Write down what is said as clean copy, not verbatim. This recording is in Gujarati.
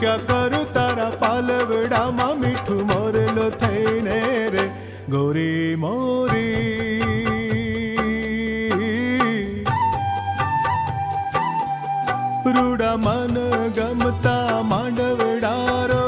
ક્યાં કરું તારા પાલવડામાં મીઠું મોરલો થઈને રે ગોરી મોરી. રૂડા મન ગમતા માંડવડારો